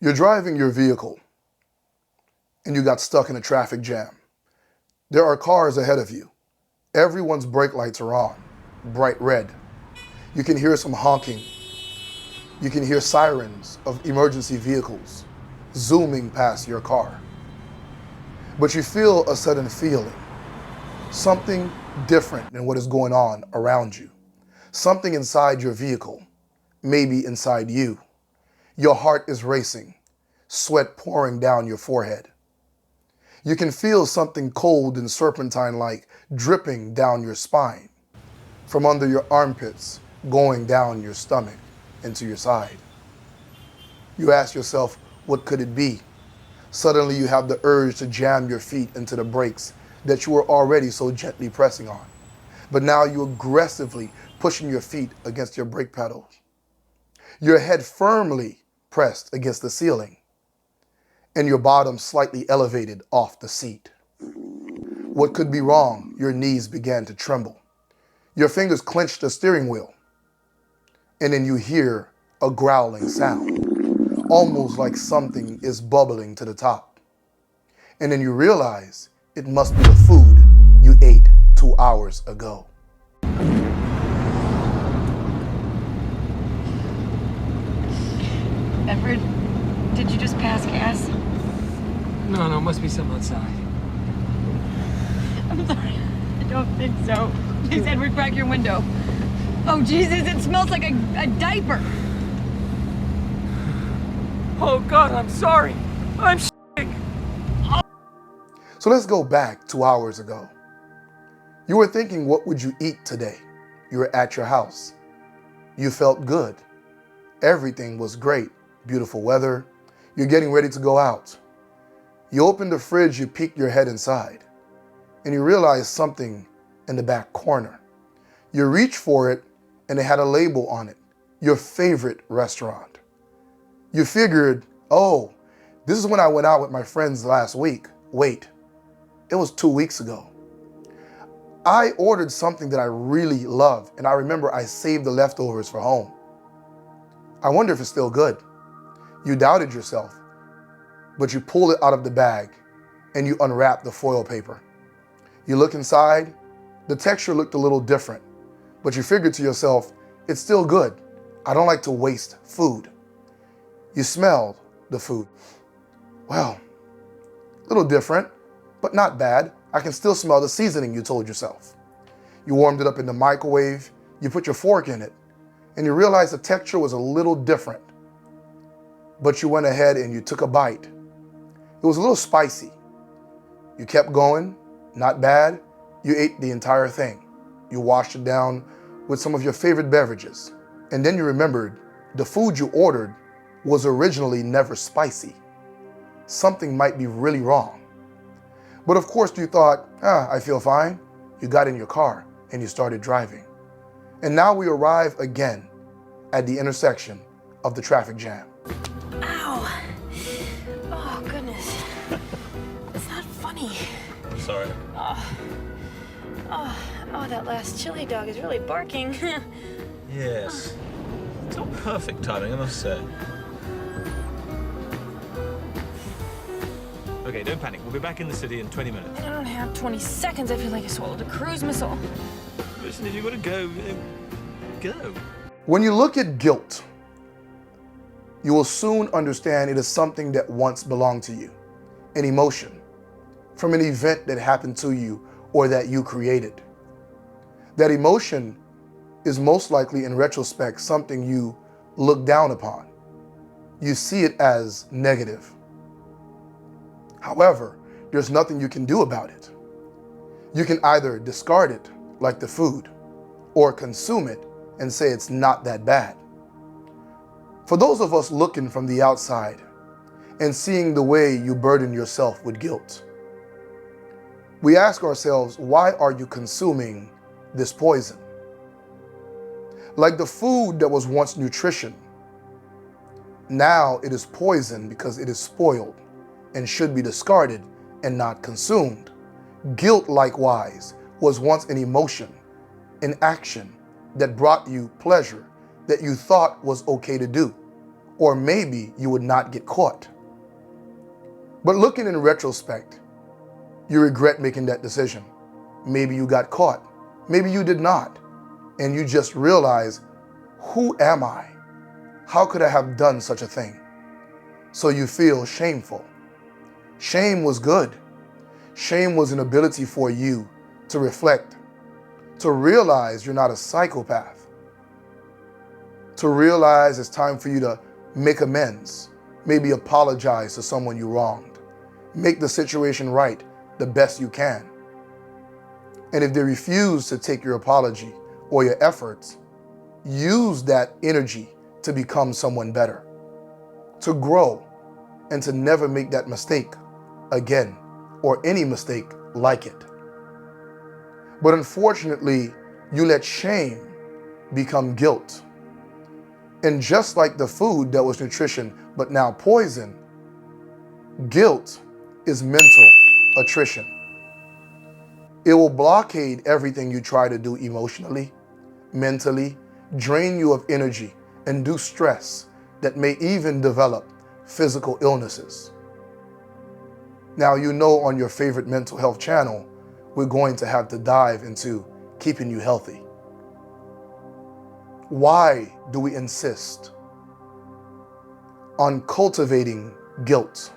You're driving your vehicle and you got stuck in a traffic jam. There are cars ahead of you. Everyone's brake lights are on, bright red. You can hear some honking. You can hear sirens of emergency vehicles zooming past your car. But you feel a sudden feeling, something different than what is going on around you. Something inside your vehicle, maybe inside you. Your heart is racing, sweat pouring down your forehead. You can feel something cold and serpentine-like dripping down your spine, from under your armpits, going down your stomach into your side. You ask yourself, what could it be? Suddenly you have the urge to jam your feet into the brakes that you were already so gently pressing on. But now you're aggressively pushing your feet against your brake pedals. Your head firmly pressed against the ceiling, and your bottom slightly elevated off the seat. What could be wrong? Your knees began to tremble. Your fingers clenched the steering wheel, and then you hear a growling sound, almost like something is bubbling to the top. And then you realize it must be the food you ate 2 hours ago. Edward, did you just pass gas? No, must be something outside. I'm sorry. I don't think so. Please, Edward, crack your window. Oh, Jesus, it smells like a diaper. Oh, God, I'm sorry. I'm shitting. So let's go back 2 hours ago. You were thinking, what would you eat today? You were at your house. You felt good. Everything was great. Beautiful weather. You're getting ready to go out. You open the fridge, you peek your head inside, and you realize something in the back corner. You reach for it, and it had a label on it, your favorite restaurant. You figured, oh, this is when I went out with my friends last week. Wait, it was 2 weeks ago. I ordered something that I really love, and I remember I saved the leftovers for home. I wonder if it's still good. You doubted yourself, but you pulled it out of the bag and you unwrapped the foil paper. You look inside, the texture looked a little different, but you figured to yourself, it's still good. I don't like to waste food. You smelled the food. Well, a little different, but not bad. I can still smell the seasoning, you told yourself. You warmed it up in the microwave, you put your fork in it, and you realized the texture was a little different. But you went ahead and you took a bite. It was a little spicy. You kept going, not bad. You ate the entire thing. You washed it down with some of your favorite beverages. And then you remembered the food you ordered was originally never spicy. Something might be really wrong. But of course you thought, I feel fine. You got in your car and you started driving. And now we arrive again at the intersection of the traffic jam. Ow. Oh, goodness. It's not funny. Sorry. Oh, that last chili dog is really barking. Yes. It's not perfect timing, I must say. Okay, don't panic. We'll be back in the city in 20 minutes. I don't have 20 seconds. I feel like I swallowed a cruise missile. Listen, if you want to go, go. When you look at guilt, you will soon understand it is something that once belonged to you, an emotion from an event that happened to you or that you created. That emotion is most likely, in retrospect, something you look down upon. You see it as negative. However, there's nothing you can do about it. You can either discard it, like the food, or consume it and say it's not that bad. For those of us looking from the outside and seeing the way you burden yourself with guilt, we ask ourselves, why are you consuming this poison? Like the food that was once nutrition, now it is poison because it is spoiled and should be discarded and not consumed. Guilt, likewise, was once an emotion, an action that brought you pleasure that you thought was okay to do, or maybe you would not get caught. But looking in retrospect, you regret making that decision. Maybe you got caught, maybe you did not, and you just realize, who am I? How could I have done such a thing? So you feel shameful. Shame was good. Shame was an ability for you to reflect, to realize you're not a psychopath, to realize it's time for you to make amends, maybe apologize to someone you wronged, make the situation right the best you can. And if they refuse to take your apology or your efforts, use that energy to become someone better, to grow, and to never make that mistake again, or any mistake like it. But unfortunately, you let shame become guilt. And just like the food that was nutrition but now poison, guilt is mental attrition. It will blockade everything you try to do emotionally, mentally, drain you of energy, induce stress that may even develop physical illnesses. Now, you know, on your favorite mental health channel, we're going to have to dive into keeping you healthy. Why do we insist on cultivating guilt?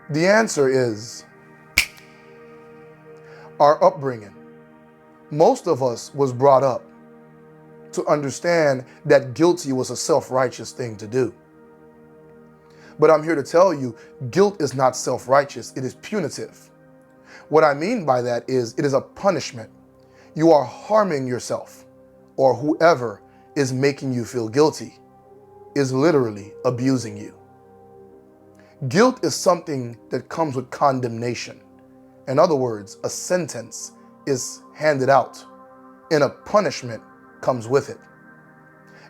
The answer is our upbringing. Most of us was brought up to understand that guilty was a self-righteous thing to do. But I'm here to tell you, guilt is not self-righteous, it is punitive. What I mean by that is it is a punishment. You are harming yourself, or whoever is making you feel guilty is literally abusing you. Guilt is something that comes with condemnation. In other words, a sentence is handed out and a punishment comes with it.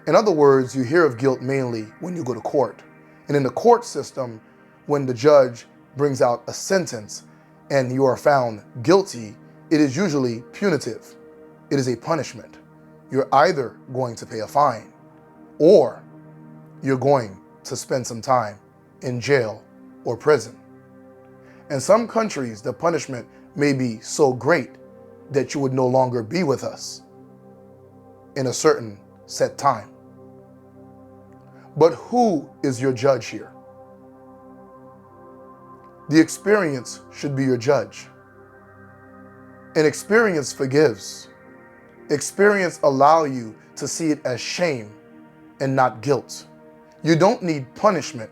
In other words, you hear of guilt mainly when you go to court. And in the court system, when the judge brings out a sentence and you are found guilty, it is usually punitive. It is a punishment. You're either going to pay a fine or you're going to spend some time in jail or prison. In some countries, the punishment may be so great that you would no longer be with us in a certain set time. But who is your judge here? The experience should be your judge. And experience forgives. Experience allows you to see it as shame and not guilt. You don't need punishment.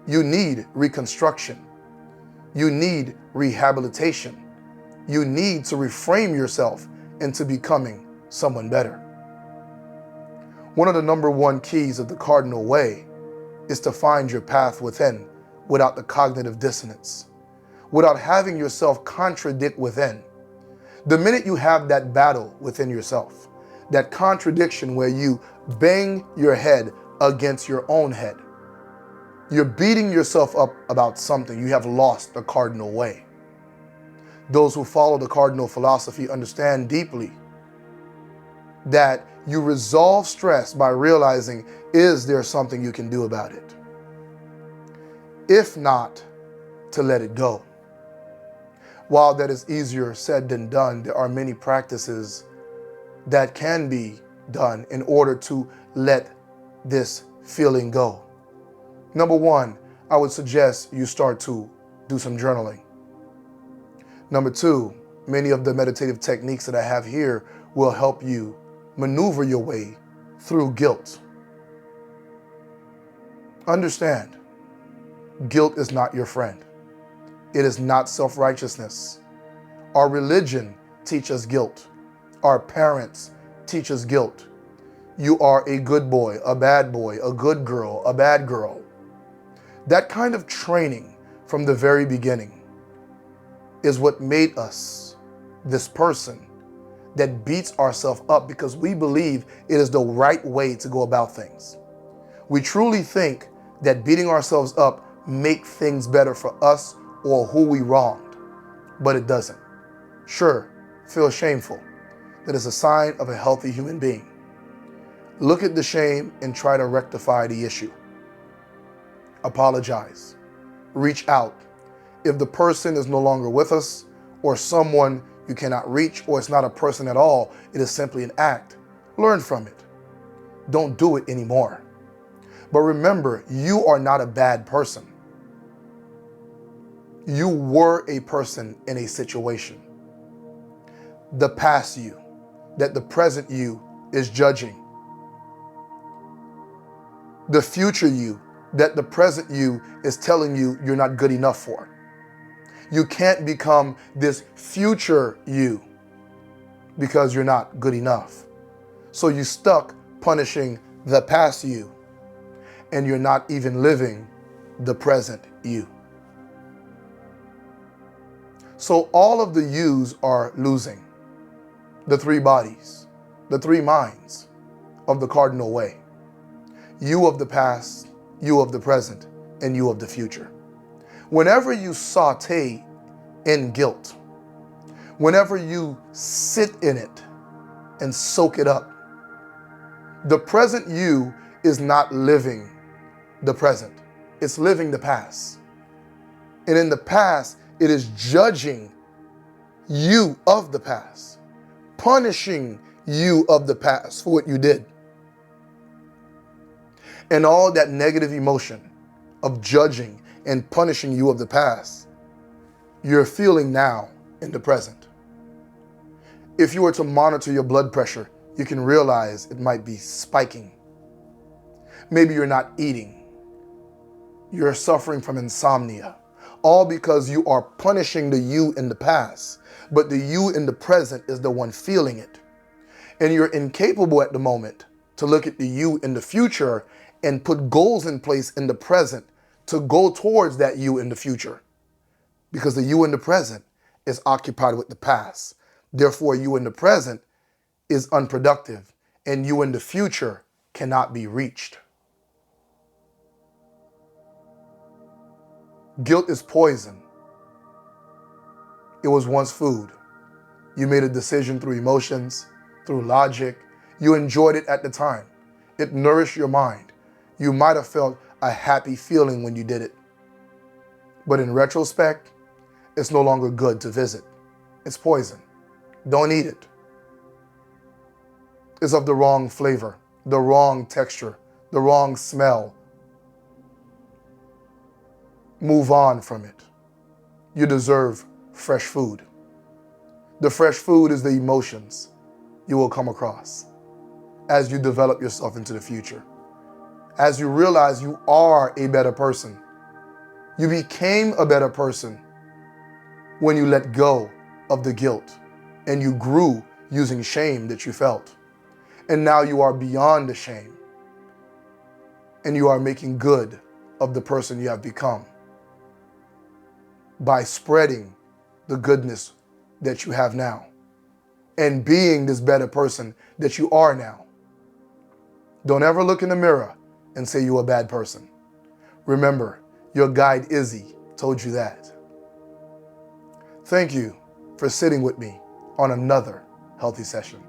You need reconstruction. You need rehabilitation. You need to reframe yourself into becoming someone better. One of the number one keys of the Cardinal Way is to find your path within without the cognitive dissonance, without having yourself contradict within. The minute you have that battle within yourself, that contradiction where you bang your head against your own head, you're beating yourself up about something. You have lost the Cardinal Way. Those who follow the Cardinal Philosophy understand deeply that you resolve stress by realizing, is there something you can do about it? If not, to let it go. While that is easier said than done, there are many practices that can be done in order to let this feeling go. Number one, I would suggest you start to do some journaling. Number two, many of the meditative techniques that I have here will help you maneuver your way through guilt. Understand, guilt is not your friend. It is not self-righteousness. Our religion teaches guilt. Our parents teach us guilt. You are a good boy, a good girl, a bad girl. That kind of training from the very beginning is what made us this person that beats ourselves up because we believe it is the right way to go about things. We truly think that beating ourselves up make things better for us or who we wronged, but it doesn't. Sure, feel shameful. That is a sign of a healthy human being. Look at the shame and try to rectify the issue. Apologize. Reach out. If the person is no longer with us, or someone you cannot reach, or it's not a person at all, it is simply an act, learn from it. Don't do it anymore. But remember, you are not a bad person. You were a person in a situation. The past you, that the present you is judging. The future you, that the present you is telling you you're not good enough for. You can't become this future you because you're not good enough. So you stuck punishing the past you, and you're not even living the present you. So all of the yous are losing. The three bodies, the three minds of the cardinal way. You of the past, you of the present, and you of the future. Whenever you saute in guilt, whenever you sit in it and soak it up, the present you is not living the present. It's living the past. And in the past, it is judging you of the past, punishing you of the past for what you did. And all that negative emotion of judging and punishing you of the past, you're feeling now in the present. If you were to monitor your blood pressure, you can realize it might be spiking. Maybe you're not eating. You're suffering from insomnia, all because you are punishing the you in the past, but the you in the present is the one feeling it. And you're incapable at the moment to look at the you in the future and put goals in place in the present to go towards that you in the future. Because the you in the present is occupied with the past. Therefore, you in the present is unproductive, and you in the future cannot be reached. Guilt is poison. It was once food. You made a decision through emotions, through logic. You enjoyed it at the time. It nourished your mind. You might have felt a happy feeling when you did it. But in retrospect, it's no longer good to visit. It's poison. Don't eat it. It's of the wrong flavor, the wrong texture, the wrong smell. Move on from it. You deserve fresh food. The fresh food is the emotions you will come across as you develop yourself into the future. As you realize you are a better person. You became a better person when you let go of the guilt and you grew using shame that you felt. And now you are beyond the shame and you are making good of the person you have become by spreading the goodness that you have now and being this better person that you are now. Don't ever look in the mirror and say you're a bad person. Remember, your guide Izzy told you that. Thank you for sitting with me on another healthy session.